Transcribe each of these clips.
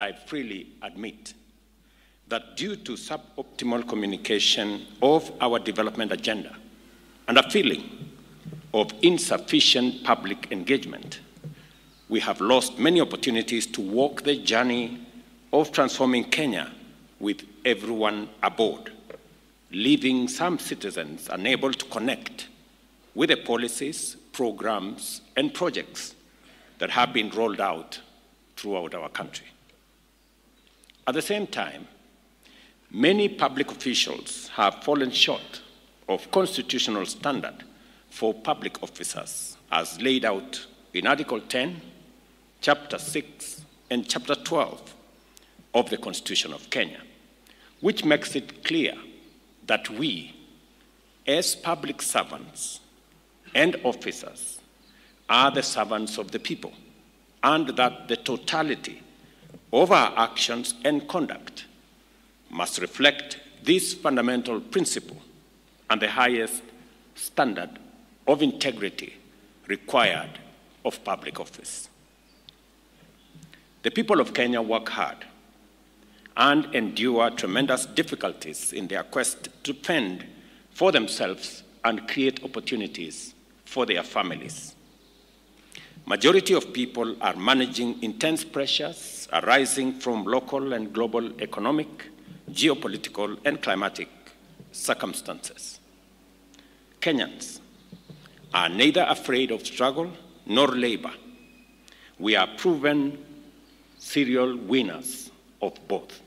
I freely admit that due to suboptimal communication of our development agenda and a feeling of insufficient public engagement, we have lost many opportunities to walk the journey of transforming Kenya with everyone aboard, leaving some citizens unable to connect with the policies, programs, and projects that have been rolled out throughout our country. At the same time, many public officials have fallen short of constitutional standard for public officers as laid out in Article 10, Chapter 6, and Chapter 12 of the Constitution of Kenya, which makes it clear that we, as public servants and officers, are the servants of the people, and that the totality of our actions and conduct must reflect this fundamental principle and the highest standard of integrity required of public office. The people of Kenya work hard and endure tremendous difficulties in their quest to fend for themselves and create opportunities for their families. Majority of people are managing intense pressures arising from local and global economic, geopolitical, and climatic circumstances. Kenyans are neither afraid of struggle nor labor. We are proven serial winners of both.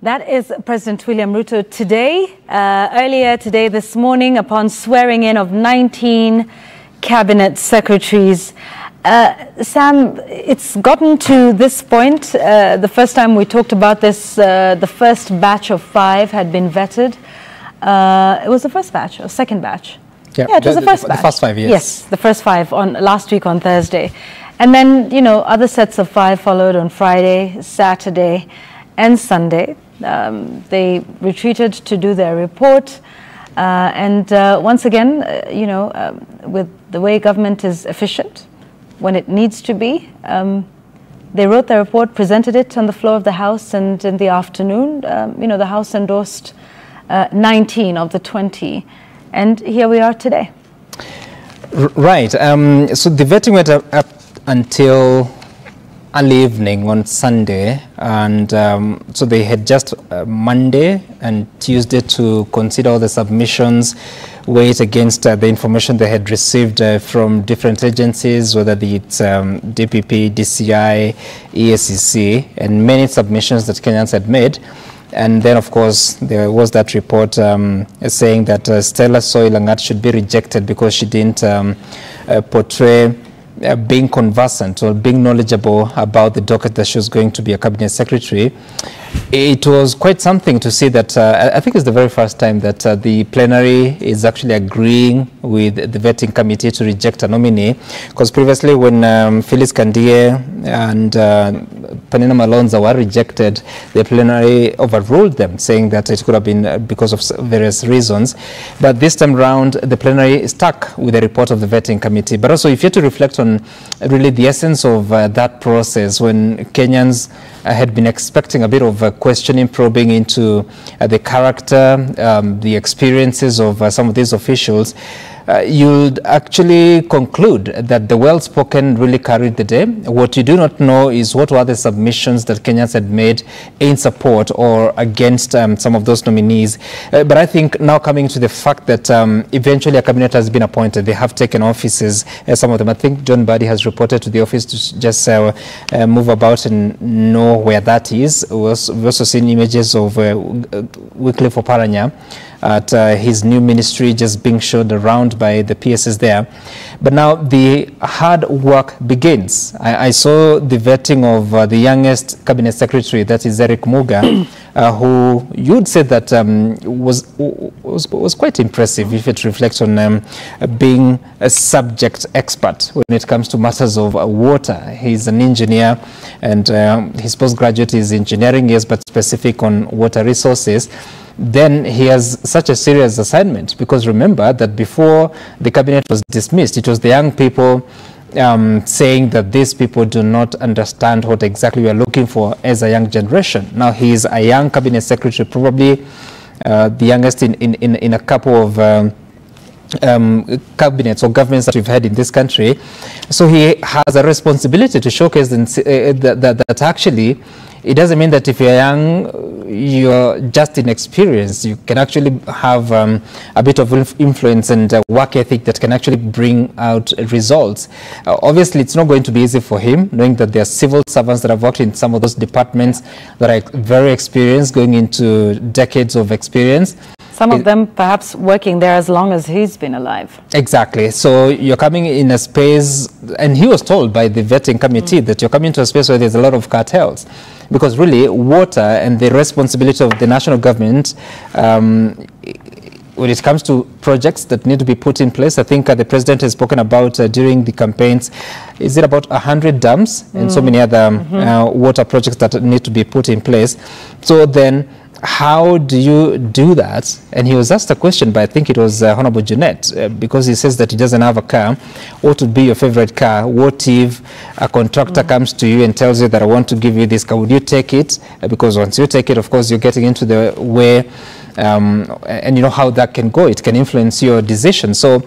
That is President William Ruto today, earlier today, this morning, upon swearing in of 19 cabinet secretaries. Sam, it's gotten to this point. The first time we talked about this, the first batch of 5 had been vetted. It was the first batch or second batch? Yeah, it was the first batch. The first 5, yes. Yes, the first 5 on last week on Thursday. And then, you know, other sets of 5 followed on Friday, Saturday, and Sunday. They retreated to do their report. Once again, with the way government is efficient, when it needs to be, they wrote their report, presented it on the floor of the House, and in the afternoon, the House endorsed 19 of the 20. And here we are today. Right. So the vetting went up until early evening on Sunday, and so they had just Monday and Tuesday to consider all the submissions, weigh it against the information they had received from different agencies, whether it's DPP, DCI, EACC, and many submissions that Kenyans had made. And then, of course, there was that report saying that Stella Soy Langat should be rejected because she didn't portray being conversant or being knowledgeable about the docket that she was going to be a cabinet secretary. It was quite something to see that I think it's the very first time that the plenary is actually agreeing with the vetting committee to reject a nominee, because previously when Phyllis Kandie and Penina Malonza were rejected, the plenary overruled them, saying that it could have been because of various reasons. But this time round, the plenary stuck with the report of the vetting committee. But also, if you had to reflect on really the essence of that process, when Kenyans had been expecting a bit of questioning, probing into the character, the experiences of some of these officials, you'd actually conclude that the well-spoken really carried the day. What you do not know is what were the submissions that Kenyans had made in support or against some of those nominees. But I think now coming to the fact that eventually a cabinet has been appointed, they have taken offices, some of them. I think John Buddy has reported to the office to just move about and know where that is. We've also seen images of Wycliffe Oparanya at his new ministry just being showed around by the PSs there. But now the hard work begins. I saw the vetting of the youngest cabinet secretary, that is Eric Muga, who you'd say that was quite impressive if it reflects on being a subject expert when it comes to matters of water. He's an engineer, and his postgraduate is engineering, yes, but specific on water resources. Then he has such a serious assignment, because remember that before the cabinet was dismissed, it was the young people saying that these people do not understand what exactly we are looking for as a young generation. Now, he is a young cabinet secretary, probably the youngest in a couple of cabinets or governments that we've had in this country. So he has a responsibility to showcase that actually it doesn't mean that if you're young, you're just inexperienced. You can actually have a bit of influence and work ethic that can actually bring out results. Obviously, it's not going to be easy for him, knowing that there are civil servants that have worked in some of those departments that are very experienced, going into decades of experience. Some of them perhaps working there as long as he's been alive. Exactly. So you're coming in a space, and he was told by the vetting committee that you're coming to a space where there's a lot of cartels. Because really, water and the responsibility of the national government, when it comes to projects that need to be put in place, I think the president has spoken about during the campaigns, is it about 100 dams and so many other water projects that need to be put in place. So then, how do you do that? And he was asked a question by, I think it was Honorable Jeanette, because he says that he doesn't have a car. What would be your favorite car? What if a contractor comes to you and tells you that I want to give you this car? Would you take it? Because once you take it, of course, you're getting into the way, and you know how that can go. It can influence your decision. So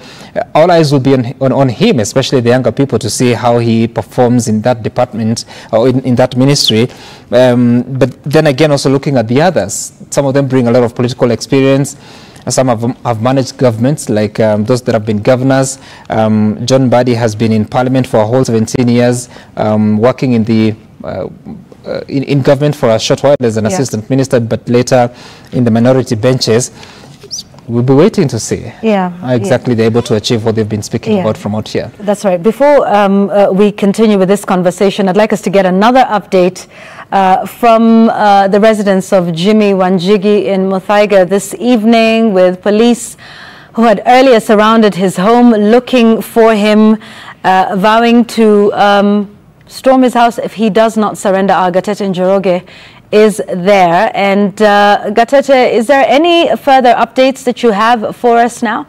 all eyes will be on him, especially the younger people, to see how he performs in that department or in that ministry. But then again, also looking at the others, some of them bring a lot of political experience. Some have managed governments, like those that have been governors. John Mbadi has been in parliament for a whole 17 years, working in the in government for a short while as an assistant minister, but later in the minority benches. We'll be waiting to see how exactly they're able to achieve what they've been speaking about from out here. That's right. Before we continue with this conversation, I'd like us to get another update from the residents of Jimmy Wanjigi in Muthaiga this evening, with police who had earlier surrounded his home looking for him, vowing to storm his house if he does not surrender. Our Gatete Njoroge is there. And Gatete, is there any further updates that you have for us now?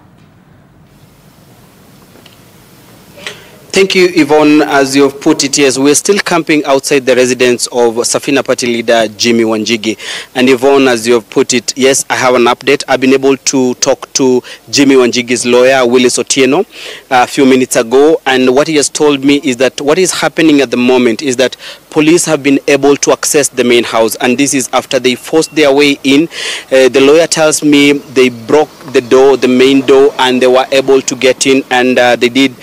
Thank you, Yvonne. As you've put it, yes, we're still camping outside the residence of Safina Party leader Jimmy Wanjigi. And Yvonne, as you've put it, yes, I have an update. I've been able to talk to Jimmy Wanjigi's lawyer, Willis Otieno, a few minutes ago. And what he has told me is that what is happening at the moment is that police have been able to access the main house. And this is after they forced their way in. The lawyer tells me they broke the door, the main door, and they were able to get in, and they did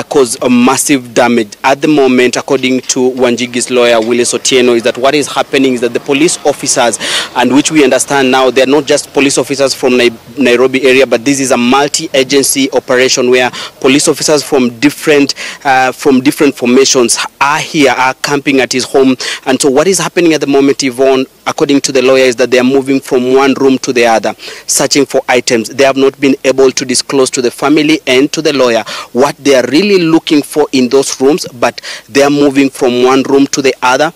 cause a massive damage. At the moment, according to Wanjigi's lawyer, Willis Otieno, is that what is happening is that the police officers, and which we understand now, they're not just police officers from Nairobi area, but this is a multi-agency operation where police officers from different formations are camping at his home. And so what is happening at the moment, Yvonne, according to the lawyer, is that they are moving from one room to the other, searching for items. They have not been able to disclose to the family and to the lawyer what they are really looking for in those rooms, but they are moving from one room to the other.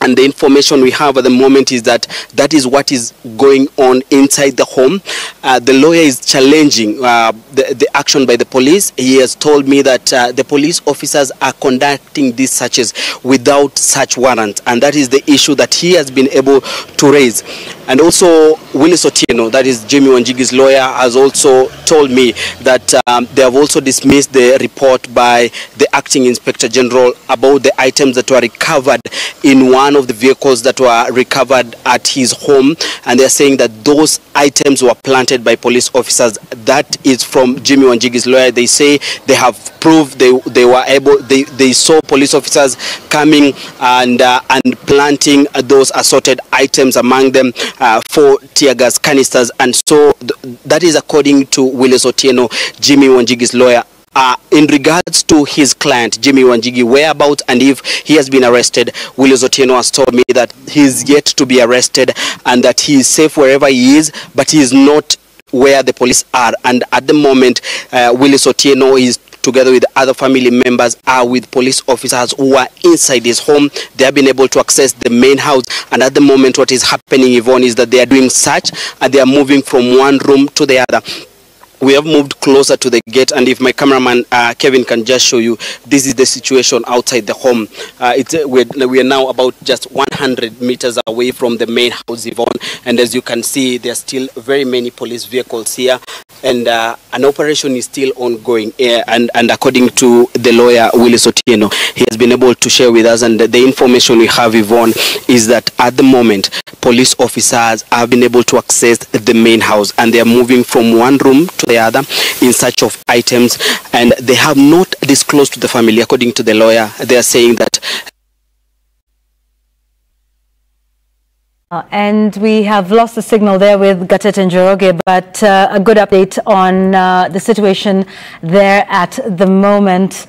And the information we have at the moment is that that is what is going on inside the home. The lawyer is challenging the action by the police. He has told me that the police officers are conducting these searches without search warrant. And that is the issue that he has been able to raise. And also, Willis Otieno, that is Jimmy Wanjigi's lawyer, has also told me that they have also dismissed the report by the acting inspector general about the items that were recovered in one of the vehicles that were recovered at his home. And they're saying that those items were planted by police officers. That is from Jimmy Wanjigi's lawyer. They say they have proved they saw police officers coming and planting those assorted items, among them 4 tear gas canisters. And so that is according to Willis Otieno, Jimmy Wanjigi's lawyer. In regards to his client, Jimmy Wanjigi, whereabouts and if he has been arrested, Willis Otieno has told me that he is yet to be arrested and that he is safe wherever he is, but he is not where the police are. And at the moment, Willis Otieno is, together with other family members, are with police officers who are inside his home. They have been able to access the main house. And at the moment, what is happening, Yvonne, is that they are doing search and they are moving from one room to the other. We have moved closer to the gate, and if my cameraman Kevin can just show you, this is the situation outside the home. We are now about just 100 meters away from the main house, Yvonne, and as you can see, there are still very many police vehicles here, and an operation is still ongoing. And according to the lawyer Willis Otieno, he has been able to share with us, and the information we have, Yvonne, is that at the moment, police officers have been able to access the main house, and they are moving from one room to the other in search of items, and they have not disclosed to the family. According to the lawyer, they are saying that and we have lost the signal there with Gatete Njoroge, but a good update on the situation there at the moment.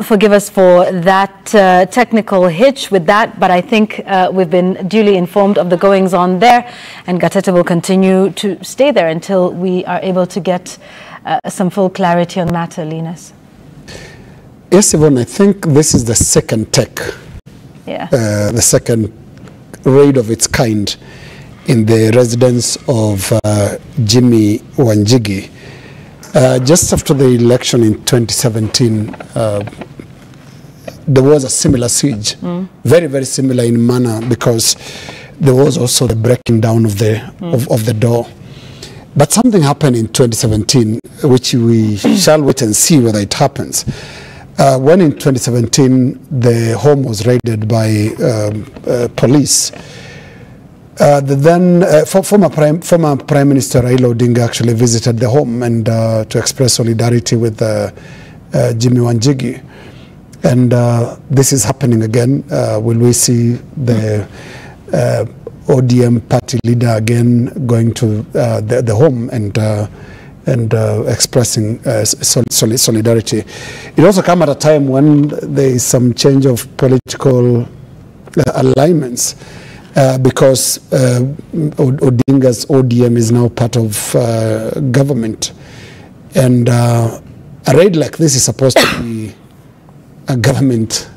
Forgive us for that technical hitch with that, but I think we've been duly informed of the goings on there, and Gatete will continue to stay there until we are able to get some full clarity on the matter. Linus. Yes, Yvonne, I think this is the second tech, the second raid of its kind in the residence of Jimmy Wanjigi. Just after the election in 2017, there was a similar siege, very, very similar in manner, because there was also the breaking down of the door. But something happened in 2017, which we shall wait and see whether it happens. When in 2017 the home was raided by police, the then former Prime Minister Raila Odinga actually visited the home and to express solidarity with Jimmy Wanjigi. And this is happening again. Will we see the ODM party leader again going to the home and expressing solidarity? It also comes at a time when there is some change of political alignments, because Odinga's ODM is now part of government, and a raid like this is supposed to be a government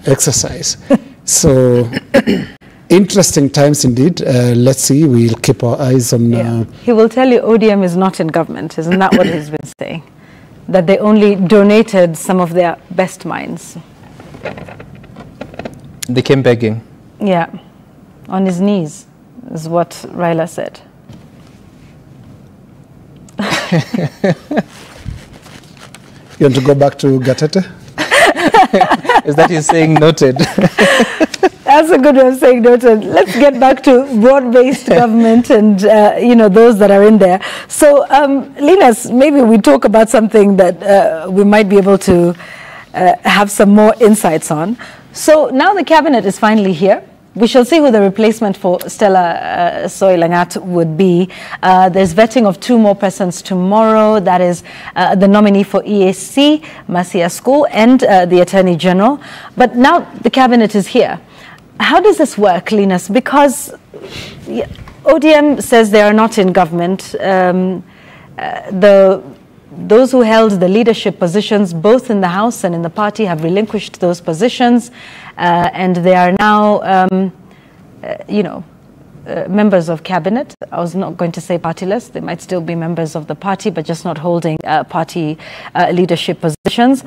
exercise. So interesting times indeed. Let's see. We'll keep our eyes on. He will tell you ODM is not in government. Isn't that what he's been saying? That they only donated some of their best minds. They came begging. Yeah, on his knees, is what Raila said. You want to go back to Gatete? Is that you saying noted? That's a good way of saying noted. Let's get back to broad-based government and, those that are in there. So, Linus, maybe we talk about something that we might be able to have some more insights on. So now the cabinet is finally here. We shall see who the replacement for Stella Soy Langat would be. There's vetting of 2 more persons tomorrow. That is the nominee for EAC, Masia School, and the Attorney General. But now the cabinet is here. How does this work, Linus? Because ODM says they are not in government. Those who held the leadership positions, both in the House and in the party, have relinquished those positions, and they are now, members of cabinet. I was not going to say partyless. They might still be members of the party, but just not holding party leadership positions.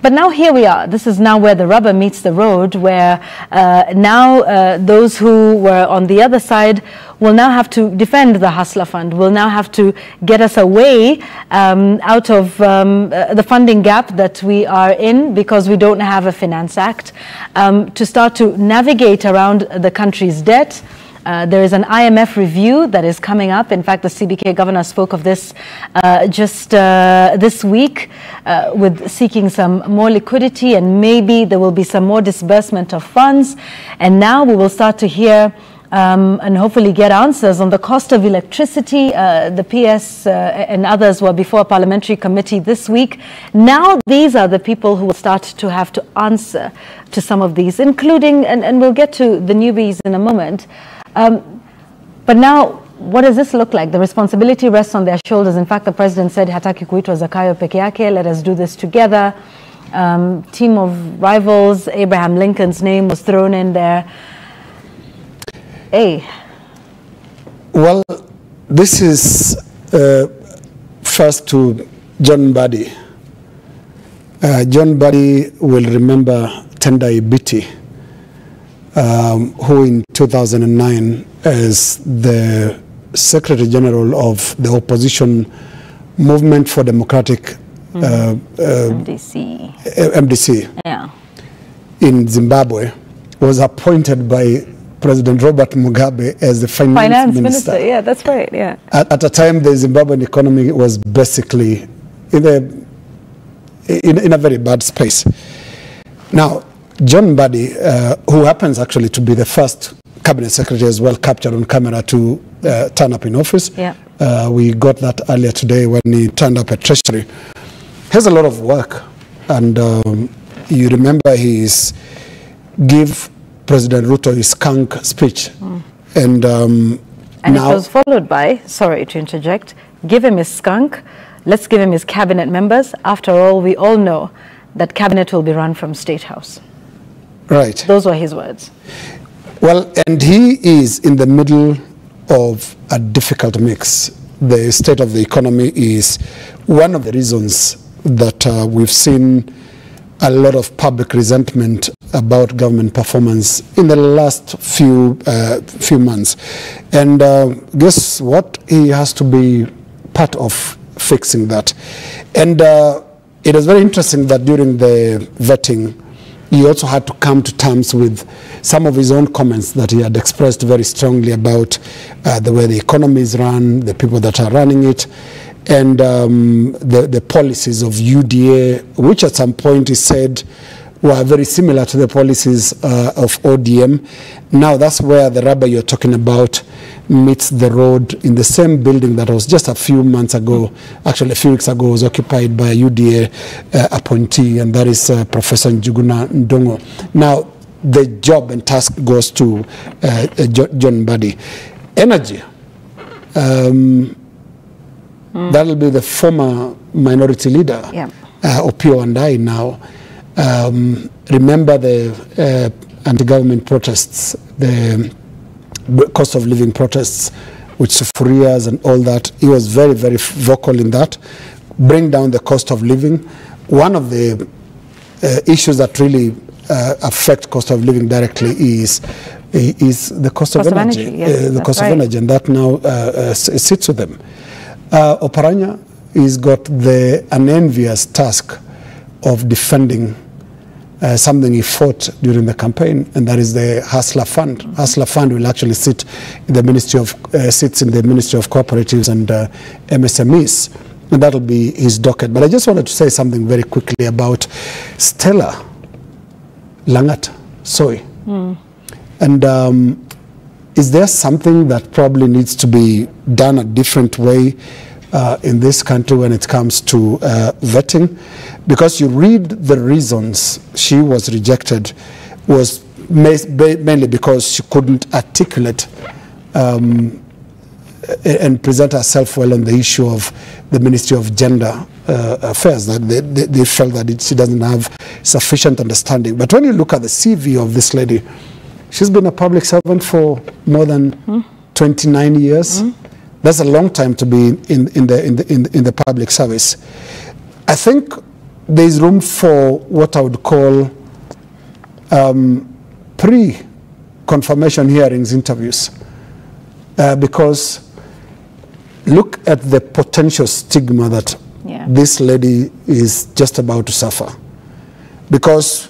But now here we are. This is now where the rubber meets the road, where now those who were on the other side will now have to defend the Hustler Fund, will now have to get us away out of the funding gap that we are in because we don't have a Finance Act, to start to navigate around the country's debt. There is an IMF review that is coming up. In fact, the CBK governor spoke of this just this week, with seeking some more liquidity, and maybe there will be some more disbursement of funds. And now we will start to hear and hopefully get answers on the cost of electricity. The PS and others were before a parliamentary committee this week. Now these are the people who will start to have to answer to some of these, including, and we'll get to the newbies in a moment. But now, what does this look like? The responsibility rests on their shoulders. In fact, the president said, hataki kuitwa Zakayo peke yake, let us do this together. Team of rivals, Abraham Lincoln's name was thrown in there. Hey. Well, this is first to John Mbadi. John Mbadi will remember Tendai Biti, who in 2009 as the Secretary General of the Opposition Movement for Democratic MDC yeah. in Zimbabwe, was appointed by President Robert Mugabe as the finance minister. Yeah, that's right. Yeah. At a time, the Zimbabwean economy was basically in a very bad space. Now, John Mbadi, who happens actually to be the first cabinet secretary as well, captured on camera to turn up in office. Yeah. We got that earlier today when he turned up at Treasury. Has a lot of work, and you remember his give President Ruto his skunk speech, and now it was followed by, sorry to interject, give him his skunk, let's give him his cabinet members. After all, we all know that cabinet will be run from State House. Right. Those were his words. Well, and he is in the middle of a difficult mix. The state of the economy is one of the reasons that we've seen a lot of public resentment about government performance in the last few months. And guess what? He has to be part of fixing that. And it is very interesting that during the vetting, he also had to come to terms with some of his own comments that he had expressed very strongly about the way the economy is run, the people that are running it, and the policies of UDA, which at some point he said were very similar to the policies of ODM. Now that's where the rubber you're talking about meets the road, in the same building that was just a few months ago, actually a few weeks ago, was occupied by a UDA appointee, and that is Professor Njuguna Ndongo. Now the job and task goes to John Mbadi. Energy. That'll be the former minority leader, yeah. Opio and I now. Remember the anti-government protests, the cost of living protests with sufurias and all that. He was very, very vocal in that. Bring down the cost of living. One of the issues that really affect cost of living directly is the cost of energy. Yes, the cost of energy, and that now sits with them. Oparanya has got the unenvious task of defending something he fought during the campaign, and that is the Hustler Fund. Hustler Fund will actually sit in the Ministry of Cooperatives and MSMEs, and that'll be his docket. But I just wanted to say something very quickly about Stella Langat Soy. And is there something that probably needs to be done a different way in this country when it comes to vetting? Because you read the reasons she was rejected was mainly because she couldn't articulate and present herself well on the issue of the Ministry of Gender Affairs, that they felt that she doesn't have sufficient understanding. But when you look at the CV of this lady, she's been a public servant for more than 29 years. That's a long time to be in the public service. I think there is room for what I would call pre-confirmation hearings interviews, because look at the potential stigma that this lady is just about to suffer, because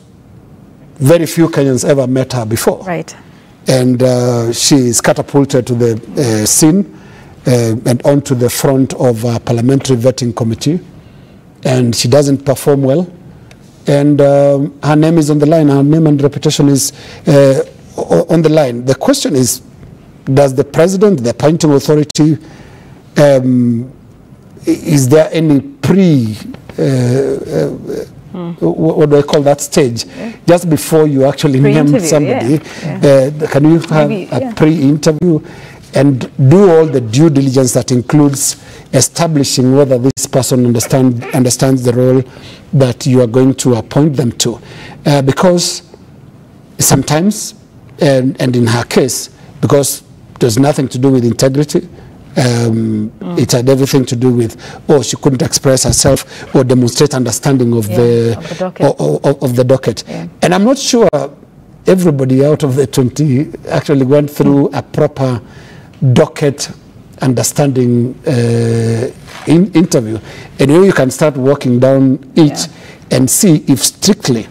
very few Kenyans ever met her before. Right. And she is catapulted to the scene and onto the front of a parliamentary vetting committee, and she doesn't perform well. And her name is on the line. Her name and reputation is on the line. The question is, does the president, the appointing authority, is there any what do I call that stage? Just before you actually name somebody, can you have a pre-interview and do all the due diligence that includes establishing whether this person understands the role that you are going to appoint them to? Because sometimes, and in her case, because there's nothing to do with integrity, It had everything to do with, she couldn't express herself or demonstrate understanding of the docket. Yeah. And I'm not sure everybody out of the 20 actually went through a proper docket understanding interview. And you can start walking down each and see if strictly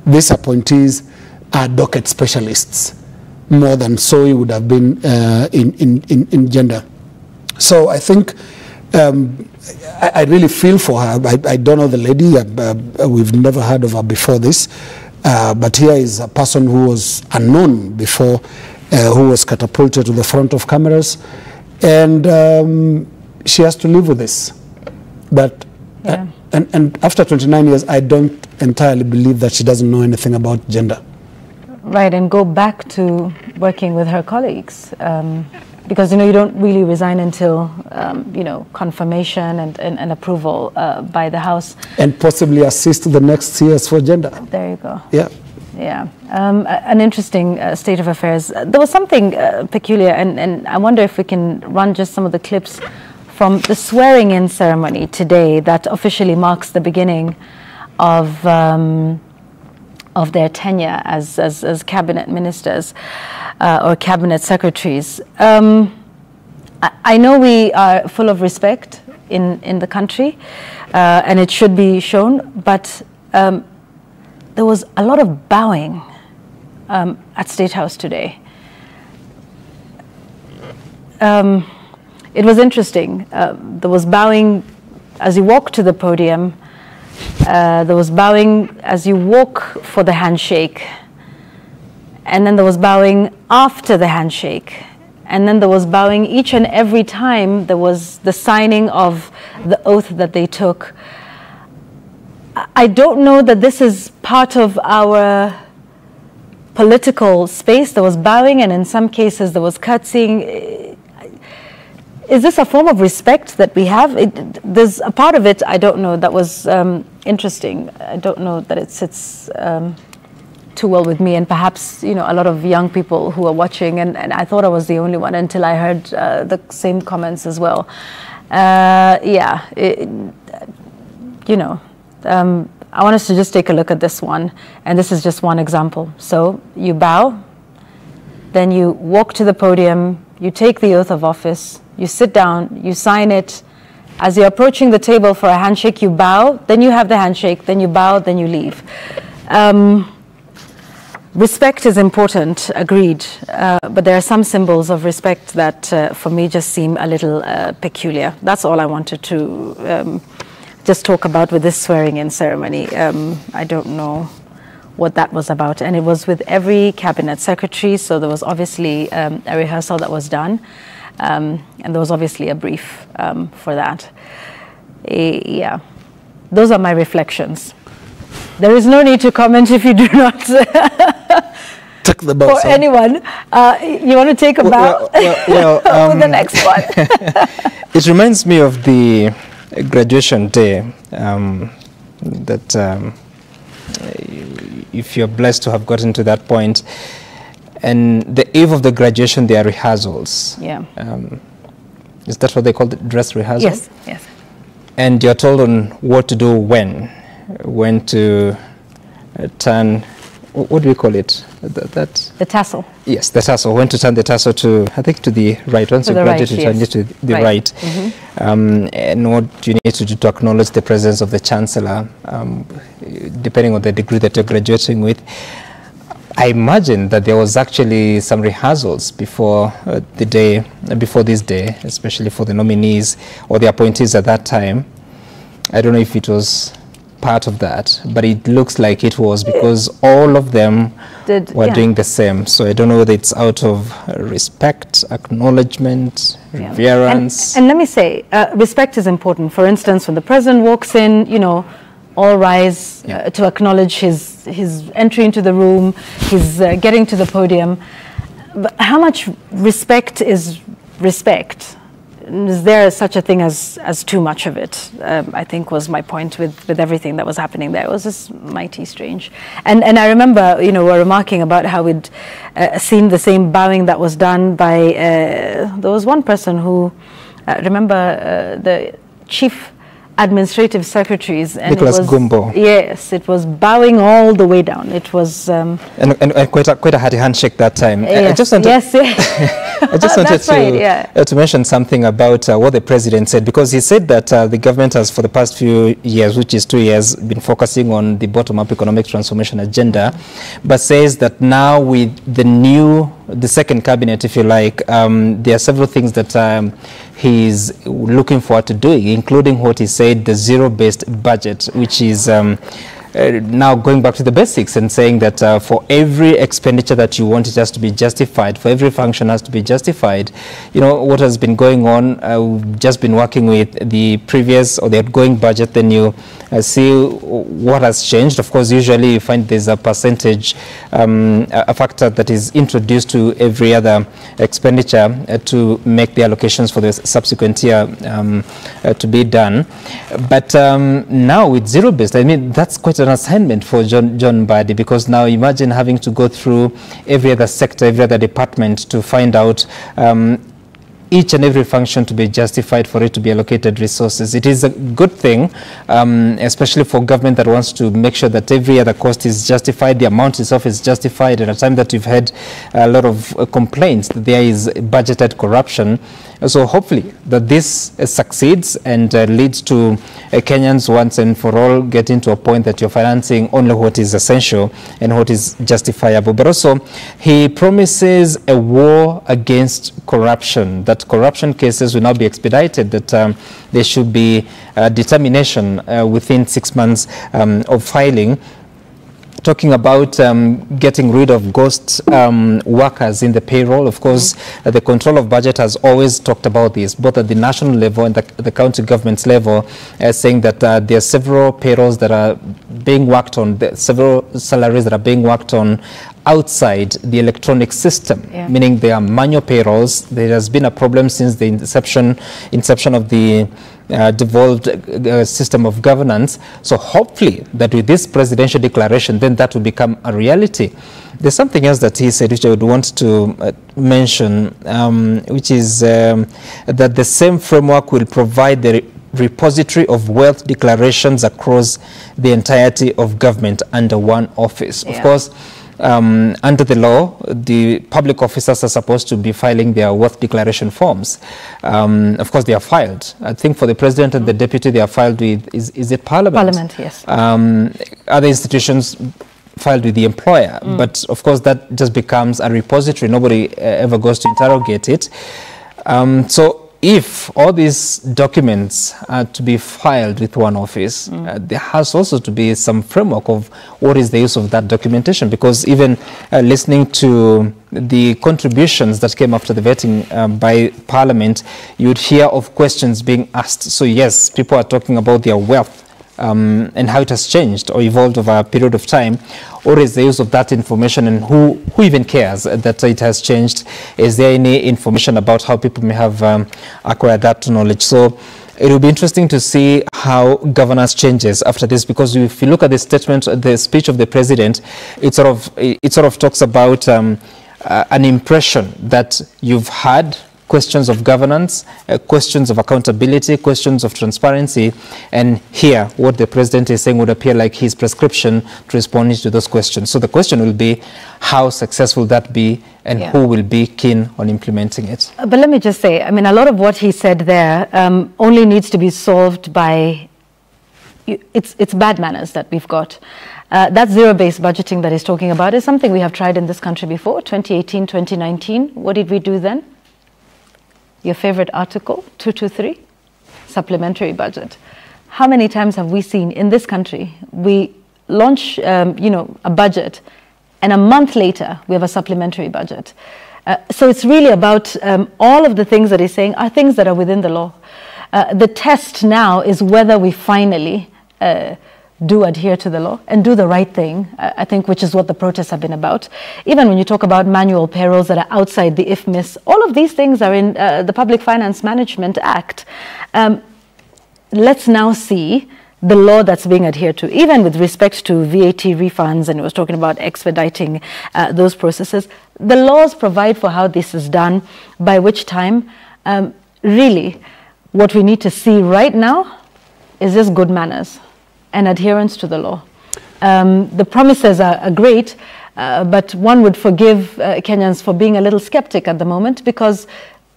these appointees are docket specialists, more than so it would have been in gender. So I think I really feel for her. I don't know the lady. We've never heard of her before this. But here is a person who was unknown before, who was catapulted to the front of cameras. And she has to live with this. But and after 29 years, I don't entirely believe that she doesn't know anything about gender. Right, and go back to working with her colleagues. Because, you don't really resign until, confirmation and approval by the House. And possibly assist the next CS for gender. There you go. Yeah. Yeah. An interesting state of affairs. There was something peculiar, and I wonder if we can run just some of the clips from the swearing-in ceremony today that officially marks the beginning of their tenure as cabinet ministers or cabinet secretaries. I know we are full of respect in the country, and it should be shown, but there was a lot of bowing at State House today. It was interesting. There was bowing as you walk to the podium. There was bowing as you walk for the handshake. And then there was bowing after the handshake. And then there was bowing each and every time there was the signing of the oath that they took. I don't know that this is part of our political space. There was bowing, and in some cases there was curtsying. Is this a form of respect that we have? There's a part of it, I don't know, that was interesting. I don't know that it sits too well with me, and perhaps, a lot of young people who are watching, and I thought I was the only one until I heard the same comments as well. I want us to just take a look at this one, and this is just one example. So you bow, then you walk to the podium, you take the oath of office, you sit down, you sign it. As you're approaching the table for a handshake, you bow, then you have the handshake, then you bow, then you leave. Respect is important, agreed, but there are some symbols of respect that for me just seem a little peculiar. That's all I wanted to just talk about with this swearing-in ceremony. I don't know what that was about, and it was with every cabinet secretary, so there was obviously a rehearsal that was done, and there was obviously a brief for that. Yeah, those are my reflections. There is no need to comment if you do not. Take the bow. For anyone, you want to take a bow for the next one? It reminds me of the graduation day that if you're blessed to have gotten to that point, and the eve of the graduation, there are rehearsals. Yeah. Is that what they call it, dress rehearsal? Yes, yes. And you're told on what to do when to turn, what do we call it? The tassel. Yes, the tassel. When to turn the tassel to, I think, to the right. Once you graduate, you turn it to the right. Mm-hmm. And what you need to do to acknowledge the presence of the Chancellor, depending on the degree that you're graduating with. I imagine that there was actually some rehearsals before the day, before this day, especially for the nominees or the appointees at that time. I don't know if it was part of that, but it looks like it was, because all of them were doing the same. So I don't know whether it's out of respect, acknowledgement, reverence. And let me say, respect is important. For instance, when the president walks in, all rise to acknowledge his entry into the room, his getting to the podium. But how much respect is respect? is there such a thing as too much of it? I think was my point with everything that was happening there. It was just mighty strange. And I remember, we were remarking about how we'd seen the same bowing that was done by, there was one person who, remember the chief administrative secretaries, and Nicholas it was, Gumbo. Yes, it was bowing all the way down. It was and quite a hearty handshake that time. Yes, I just wanted, I just wanted to mention something about what the president said, because he said that the government has, for the past few years, which is 2 years, been focusing on the bottom-up economic transformation agenda, but says that now with the second cabinet, if you like, there are several things that he's looking forward to doing, including what he said, the zero-based budget, which is now going back to the basics and saying that for every expenditure that you want, it has to be justified. For every function has to be justified. What has been going on, we've just been working with the previous or the outgoing budget, then you see what has changed. Of course, usually you find there's a percentage, a factor that is introduced to every other expenditure to make the allocations for the subsequent year to be done. But now with zero-based, I mean, that's quite an assignment for John Mbadi, because now imagine having to go through every other sector, every other department to find out each and every function to be justified for it to be allocated resources. It is a good thing, especially for government that wants to make sure that every other cost is justified, the amount itself is justified. At a time that we've had a lot of complaints that there is budgeted corruption. So hopefully that this succeeds and leads to Kenyans once and for all getting to a point that you're financing only what is essential and what is justifiable. But also he promises a war against corruption, that corruption cases will now be expedited, that there should be determination within 6 months of filing. Talking about getting rid of ghost workers in the payroll. Of course, the control of budget has always talked about this, both at the national level and the county government's level, saying that there are several payrolls that are being worked on, several salaries that are being worked on outside the electronic system, meaning they are manual payrolls. There has been a problem since the inception of the devolved system of governance. So hopefully that with this presidential declaration, then that will become a reality. There's something else that he said which I would want to mention, which is that the same framework will provide the repository of wealth declarations across the entirety of government under one office. Of course, under the law, the public officers are supposed to be filing their wealth declaration forms. Of course, they are filed. I think for the president and the deputy, they are filed with, is it Parliament? Parliament, yes. Other institutions filed with the employer. But of course, that just becomes a repository. Nobody ever goes to interrogate it. So if all these documents are to be filed with one office, there has also to be some framework of what is the use of that documentation, because even listening to the contributions that came after the vetting by Parliament, you'd hear of questions being asked. So yes, people are talking about their wealth and how it has changed or evolved over a period of time. Or is the use of that information, and who even cares that it has changed? Is there any information about how people may have acquired that knowledge? So it will be interesting to see how governance changes after this, because if you look at the statement, the speech of the president, it sort of talks about an impression that you've had questions of governance, questions of accountability, questions of transparency, and here what the president is saying would appear like his prescription to responding to those questions. So the question will be, how successful that be, and who will be keen on implementing it? But let me just say, I mean, a lot of what he said there only needs to be solved by, it's bad manners that we've got. That zero-based budgeting that he's talking about is something we have tried in this country before, 2018, 2019. What did we do then? Your favorite article, 223, supplementary budget. How many times have we seen in this country, we launch, a budget, and a month later, we have a supplementary budget. So it's really about all of the things that he's saying are things that are within the law. The test now is whether we finally do adhere to the law and do the right thing, I think, which is what the protests have been about. Even when you talk about manual payrolls that are outside the IFMIS, all of these things are in the Public Finance Management Act. Let's now see the law that's being adhered to, even with respect to VAT refunds, and it was talking about expediting those processes. The laws provide for how this is done, by which time, really, what we need to see right now is just good manners and adherence to the law. The promises are great, but one would forgive Kenyans for being a little skeptic at the moment, because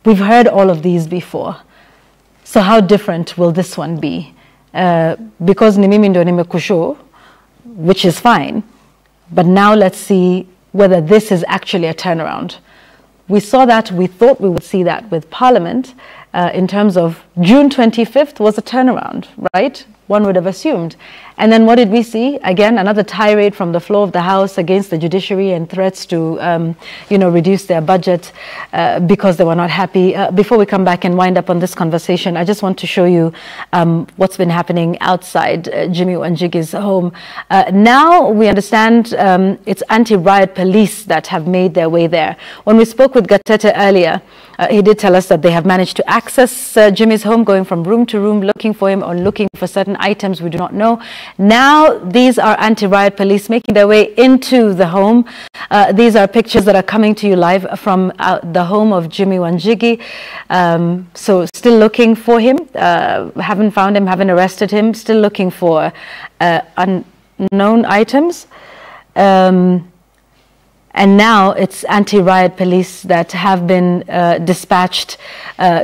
we've heard all of these before. So how different will this one be? Because ni mimi ndo nimekusho, which is fine, but now let's see whether this is actually a turnaround. We saw that, we thought we would see that with Parliament in terms of June 25th was a turnaround, right? One would have assumed. And then what did we see? Again, another tirade from the floor of the House against the judiciary and threats to, reduce their budget because they were not happy. Before we come back and wind up on this conversation, I just want to show you what's been happening outside Jimmy Wanjigi's home. Now we understand it's anti-riot police that have made their way there. When we spoke with Gatete earlier, he did tell us that they have managed to access Jimmy's home, going from room to room, looking for him or looking for certain items we do not know. Now these are anti-riot police making their way into the home. These are pictures that are coming to you live from the home of Jimmy Wanjigi. So still looking for him, haven't found him, haven't arrested him, still looking for unknown items. And now it's anti-riot police that have been dispatched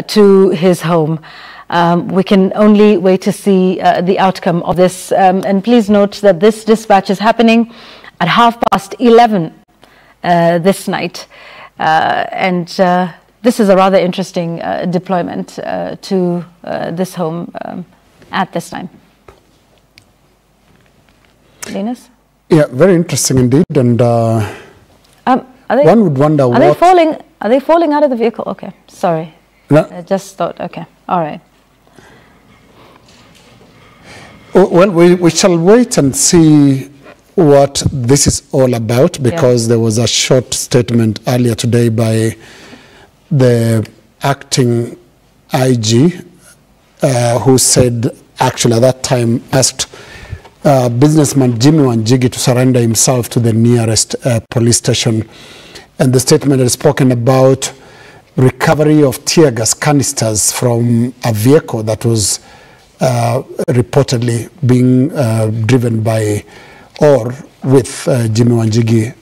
to his home. We can only wait to see the outcome of this. And please note that this dispatch is happening at 11:30 this night. This is a rather interesting deployment to this home at this time. Linus? Yeah, very interesting indeed. And one would wonder are they falling out of the vehicle? Okay, sorry. No. I just thought, okay, all right. Well, we shall wait and see what this is all about, because there was a short statement earlier today by the acting IG who said, actually at that time asked businessman Jimmy Wanjigi to surrender himself to the nearest police station. And the statement has spoken about recovery of tear gas canisters from a vehicle that was reportedly being driven by or with Jimmy Wanjigi,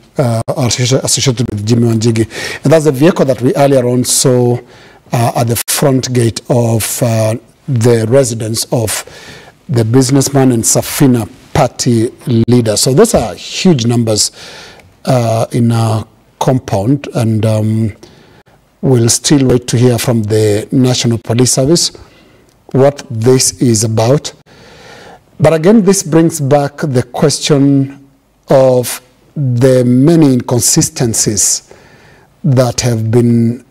associated with Jimmy Wanjigi. And that's the vehicle that we earlier on saw at the front gate of the residence of the businessman and Safina party leader. So those are huge numbers in our compound, and we'll still wait to hear from the National Police Service what this is about. But again, this brings back the question of the many inconsistencies that have been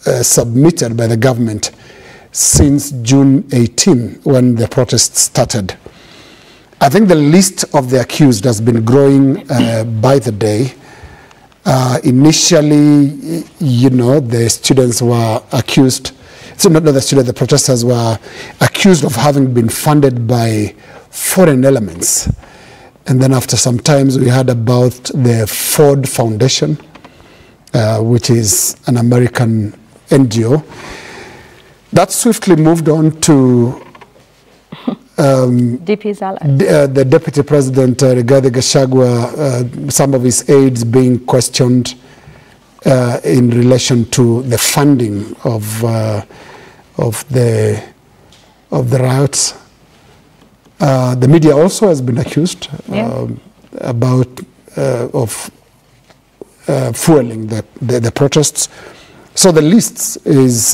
submitted by the government since June 18, when the protests started. I think the list of the accused has been growing by the day. Initially, the students were accused, so not the students, the protesters were accused of having been funded by foreign elements. And then after some time, we heard about the Ford Foundation, which is an American NGO. That swiftly moved on to DP's allies. The Deputy President, Rigathi Gachagua, some of his aides being questioned in relation to the funding of the riots. The media also has been accused about fueling the protests. So the list is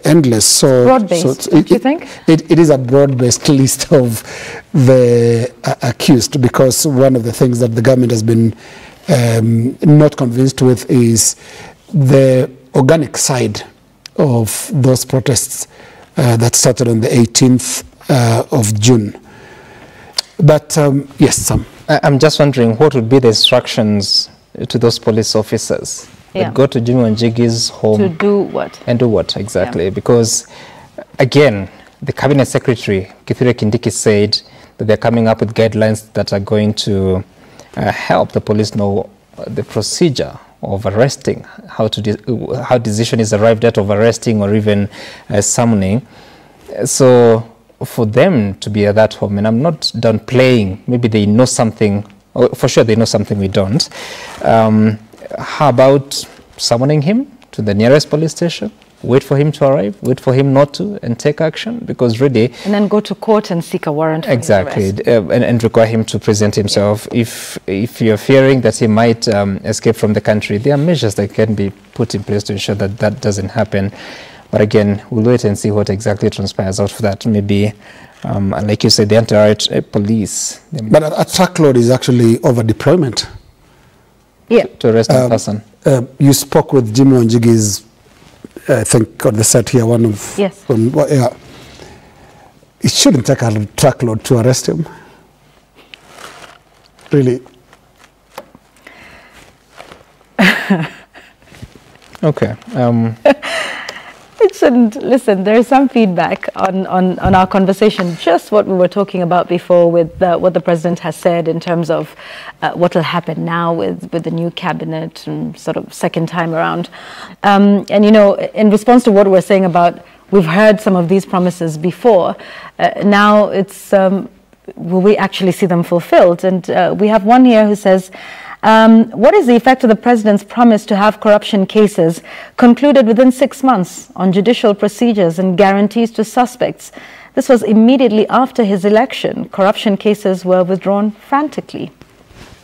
endless. So broad-based, do you think? It is a broad-based list of the accused, because one of the things that the government has been not convinced with is the organic side of those protests that started on the 18th of June. But yes, Sam. I'm just wondering what would be the instructions to those police officers that go to Jimmy Wanjigi's home. To do what? And do what, exactly. Yeah. Because, again, the Cabinet Secretary, Kithure Kindiki, said that they're coming up with guidelines that are going to help the police know the procedure of arresting, how decision is arrived at of arresting or even summoning. So for them to be at that home, and I'm not downplaying, maybe they know something, or for sure they know something we don't. How about summoning him to the nearest police station? Wait for him to arrive, wait for him not to, and take action, because really... And then go to court and seek a warrant for exactly, his arrest. And require him to present himself. Yeah. If you're fearing that he might escape from the country, there are measures that can be put in place to ensure that that doesn't happen. But again, we'll wait and see what exactly transpires out of that. Maybe, like you said, the anti-riot police... But a truckload is actually over-deployment. Yeah. To arrest a person. You spoke with Jimmy Wanjigi's, I think, on the set here, one of... Yes. Yeah. It shouldn't take a truckload to arrest him. Really. Okay. It shouldn't. Listen, there is some feedback on our conversation, just what we were talking about before with what the president has said in terms of what will happen now with the new cabinet and sort of second time around. And, you know, in response to what we're saying about, we've heard some of these promises before. Now it's, will we actually see them fulfilled? And we have one here who says, what is the effect of the president's promise to have corruption cases concluded within 6 months on judicial procedures and guarantees to suspects? This was immediately after his election. Corruption cases were withdrawn frantically.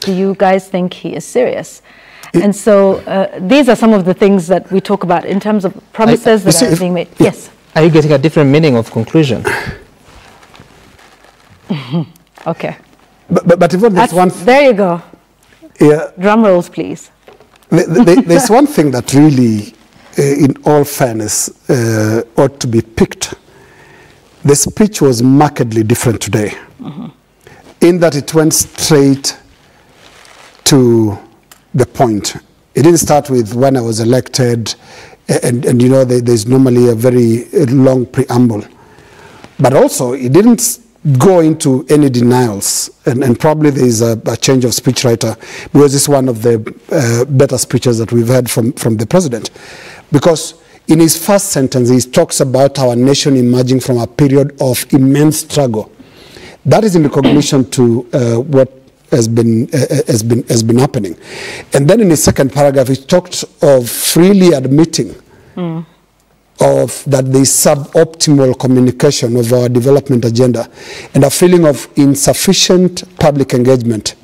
Do you guys think he is serious? And so these are some of the things that we talk about in terms of promises that are being made. Yes. Are you getting a different meaning of conclusion? Okay. But Yvonne, there's one... There you go. Yeah. Drum rolls, please. There's one thing that really, in all fairness, ought to be picked. The speech was markedly different today, in that it went straight to the point. It didn't start with when I was elected, and you know, there's normally a very long preamble. But also, it didn't go into any denials, and probably there is a change of speechwriter, because it's one of the better speeches that we've heard from the president. Because in his first sentence, he talks about our nation emerging from a period of immense struggle. That is in recognition to what has been happening. And then in his second paragraph, he talked of freely admitting of that there is suboptimal communication of our development agenda and a feeling of insufficient public engagement,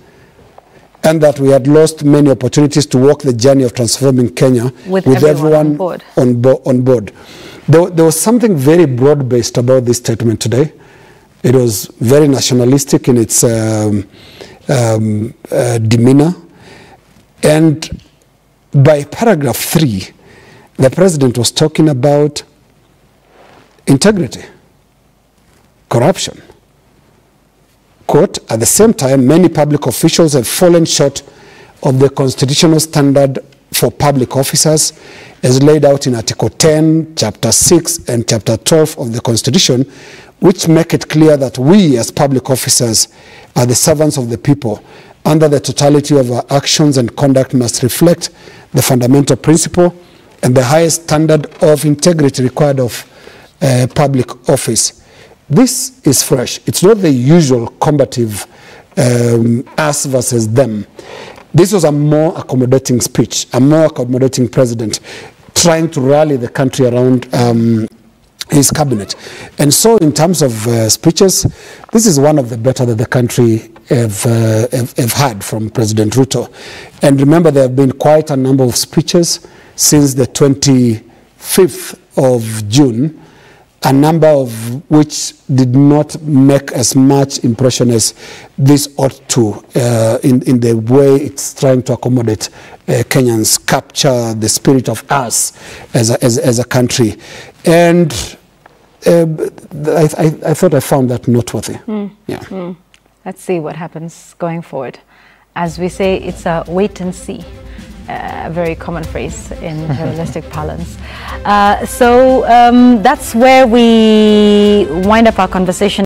and that we had lost many opportunities to walk the journey of transforming Kenya with everyone on board. There was something very broad-based about this statement today. It was very nationalistic in its demeanor. And by paragraph 3, the president was talking about integrity, corruption. Quote, at the same time, many public officials have fallen short of the constitutional standard for public officers as laid out in Article 10, Chapter 6, and Chapter 12 of the Constitution, which make it clear that we as public officers are the servants of the people. Under the totality of our actions and conduct must reflect the fundamental principle and the highest standard of integrity required of public office. This is fresh. It's not the usual combative us versus them. This was a more accommodating speech, a more accommodating president, trying to rally the country around his cabinet. And so in terms of speeches, this is one of the better that the country have had from President Ruto. And remember, there have been quite a number of speeches since the 25th of June, a number of which did not make as much impression as this ought to in the way it's trying to accommodate Kenyans, capture the spirit of us as a country. And I thought I found that noteworthy. Yeah. Let's see what happens going forward. As we say, it's a wait and see. A very common phrase in journalistic parlance. So that's where we wind up our conversation.